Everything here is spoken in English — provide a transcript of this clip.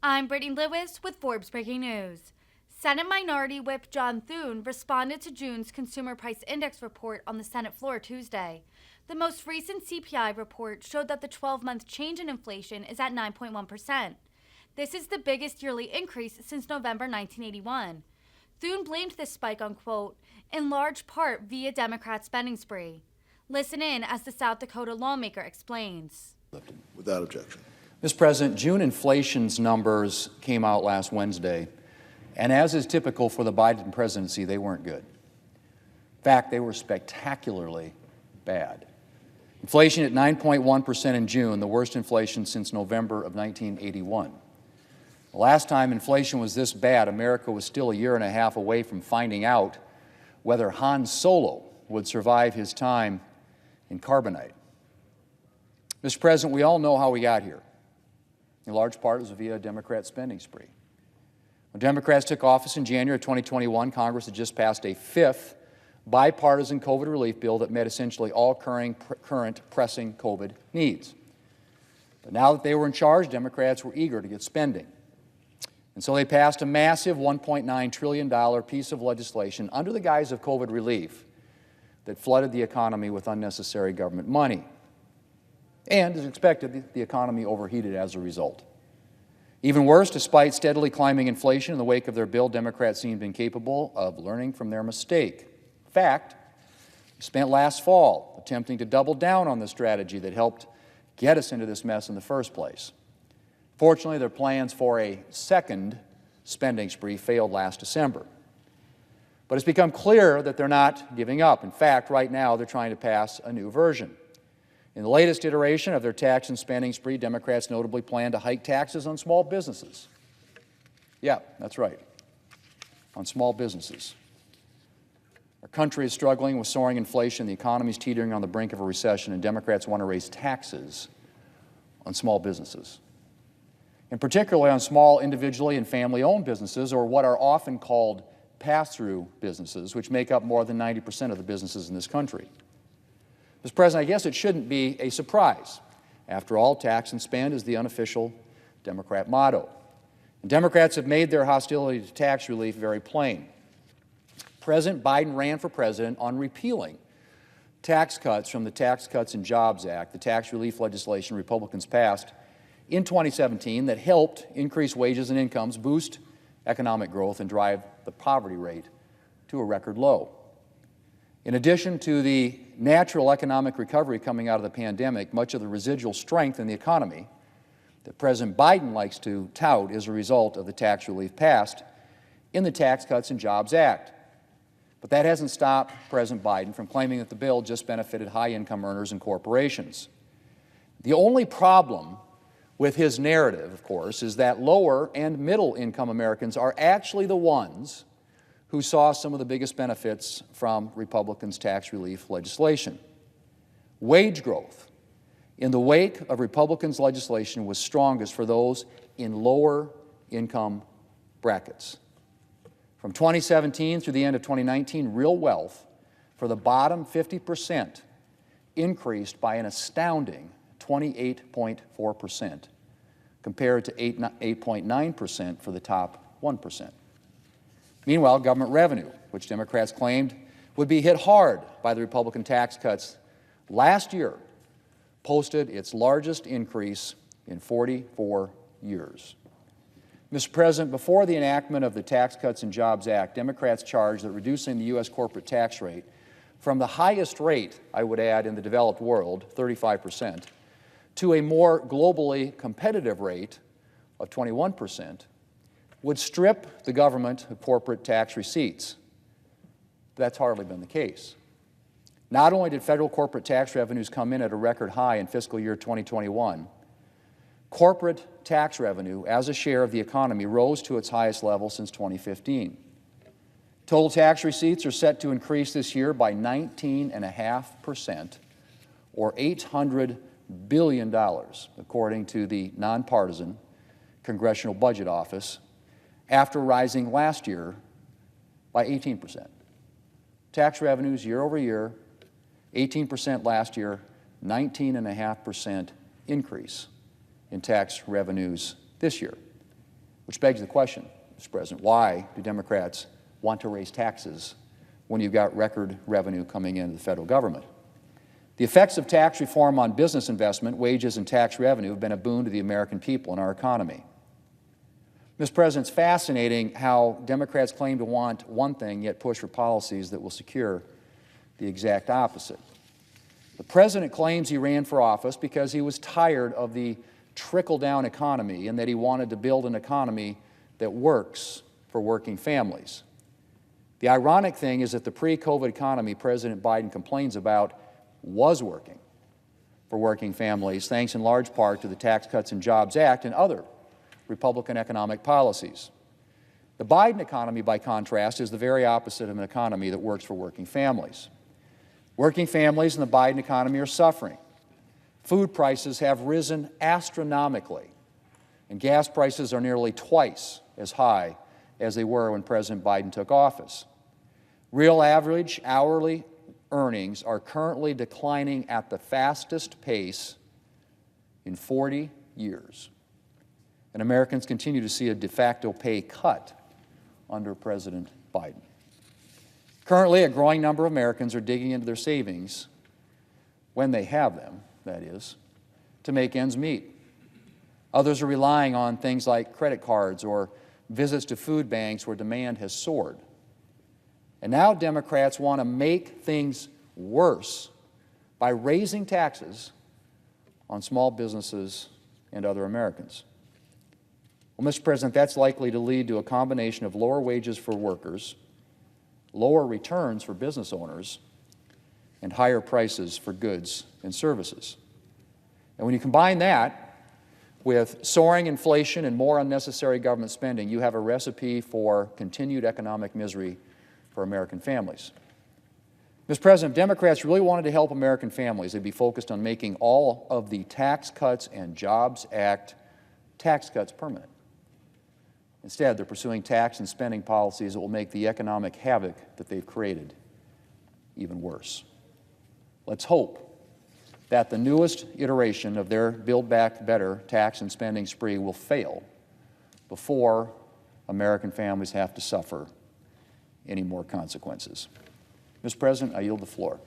I'm Brittany Lewis with Forbes Breaking News. Senate Minority Whip John Thune responded to June's Consumer Price Index report on the Senate floor Tuesday. The most recent CPI report showed that the 12-month change in inflation is at 9.1%. This is the biggest yearly increase since November 1981. Thune blamed this spike on, quote, in large part via Democrat spending spree. Listen in as the South Dakota lawmaker explains. Without objection. Mr. President, June inflation's numbers came out last Wednesday, and as is typical for the Biden presidency, they weren't good. In fact, they were spectacularly bad. Inflation at 9.1% in June, the worst inflation since November of 1981. The last time inflation was this bad, America was still a year and a half away from finding out whether Han Solo would survive his time in carbonite. Mr. President, we all know how we got here. In large part, it was via a Democrat spending spree. When Democrats took office in January of 2021, Congress had just passed a fifth bipartisan COVID relief bill that met essentially all current pressing COVID needs. But now that they were in charge, Democrats were eager to get spending. And so they passed a massive $1.9 trillion piece of legislation under the guise of COVID relief that flooded the economy with unnecessary government money. And, as expected, the economy overheated as a result. Even worse, despite steadily climbing inflation in the wake of their bill, Democrats seemed incapable of learning from their mistake. In fact, they spent last fall attempting to double down on the strategy that helped get us into this mess in the first place. Fortunately, their plans for a second spending spree failed last December. But it's become clear that they're not giving up. In fact, right now, they're trying to pass a new version. In the latest iteration of their tax and spending spree, Democrats notably plan to hike taxes on small businesses. Yeah, that's right, on small businesses. Our country is struggling with soaring inflation, the economy is teetering on the brink of a recession, and Democrats want to raise taxes on small businesses, and particularly on small individually and family-owned businesses, or what are often called pass-through businesses, which make up more than 90% of the businesses in this country. Mr. President, I guess it shouldn't be a surprise. After all, tax and spend is the unofficial Democrat motto. And Democrats have made their hostility to tax relief very plain. President Biden ran for president on repealing tax cuts from the Tax Cuts and Jobs Act, the tax relief legislation Republicans passed in 2017 that helped increase wages and incomes, boost economic growth, and drive the poverty rate to a record low. In addition to the natural economic recovery coming out of the pandemic, much of the residual strength in the economy that President Biden likes to tout is a result of the tax relief passed in the Tax Cuts and Jobs Act. But that hasn't stopped President Biden from claiming that the bill just benefited high-income earners and corporations. The only problem with his narrative, of course, is that lower and middle-income Americans are actually the ones who saw some of the biggest benefits from Republicans' tax relief legislation. Wage growth in the wake of Republicans' legislation was strongest for those in lower income brackets. From 2017 through the end of 2019, real wealth for the bottom 50% increased by an astounding 28.4%, compared to 8.9% for the top 1%. Meanwhile, government revenue, which Democrats claimed would be hit hard by the Republican tax cuts, last year posted its largest increase in 44 years. Mr. President, before the enactment of the Tax Cuts and Jobs Act, Democrats charged that reducing the U.S. corporate tax rate from the highest rate, I would add, in the developed world, 35%, to a more globally competitive rate of 21%, would strip the government of corporate tax receipts. That's hardly been the case. Not only did federal corporate tax revenues come in at a record high in fiscal year 2021, corporate tax revenue as a share of the economy rose to its highest level since 2015. Total tax receipts are set to increase this year by 19.5%, or $800 billion, according to the nonpartisan Congressional Budget Office, after rising last year by 18%. Tax revenues year over year, 18% last year, 19.5% increase in tax revenues this year. Which begs the question, Mr. President, why do Democrats want to raise taxes when you've got record revenue coming into the federal government? The effects of tax reform on business investment, wages, and tax revenue have been a boon to the American people and our economy. Mr. President, it's fascinating how Democrats claim to want one thing, yet push for policies that will secure the exact opposite. The President claims he ran for office because he was tired of the trickle-down economy and that he wanted to build an economy that works for working families. The ironic thing is that the pre-COVID economy President Biden complains about was working for working families, thanks in large part to the Tax Cuts and Jobs Act and other Republican economic policies. The Biden economy, by contrast, is the very opposite of an economy that works for working families. Working families in the Biden economy are suffering. Food prices have risen astronomically, and gas prices are nearly twice as high as they were when President Biden took office. Real average hourly earnings are currently declining at the fastest pace in 40 years. And Americans continue to see a de facto pay cut under President Biden. Currently, a growing number of Americans are digging into their savings, when they have them, that is, to make ends meet. Others are relying on things like credit cards or visits to food banks where demand has soared. And now Democrats want to make things worse by raising taxes on small businesses and other Americans. Well, Mr. President, that's likely to lead to a combination of lower wages for workers, lower returns for business owners, and higher prices for goods and services. And when you combine that with soaring inflation and more unnecessary government spending, you have a recipe for continued economic misery for American families. Mr. President, if Democrats really wanted to help American families, they'd be focused on making all of the Tax Cuts and Jobs Act tax cuts permanent. Instead, they're pursuing tax and spending policies that will make the economic havoc that they've created even worse. Let's hope that the newest iteration of their Build Back Better tax and spending spree will fail before American families have to suffer any more consequences. Mr. President, I yield the floor.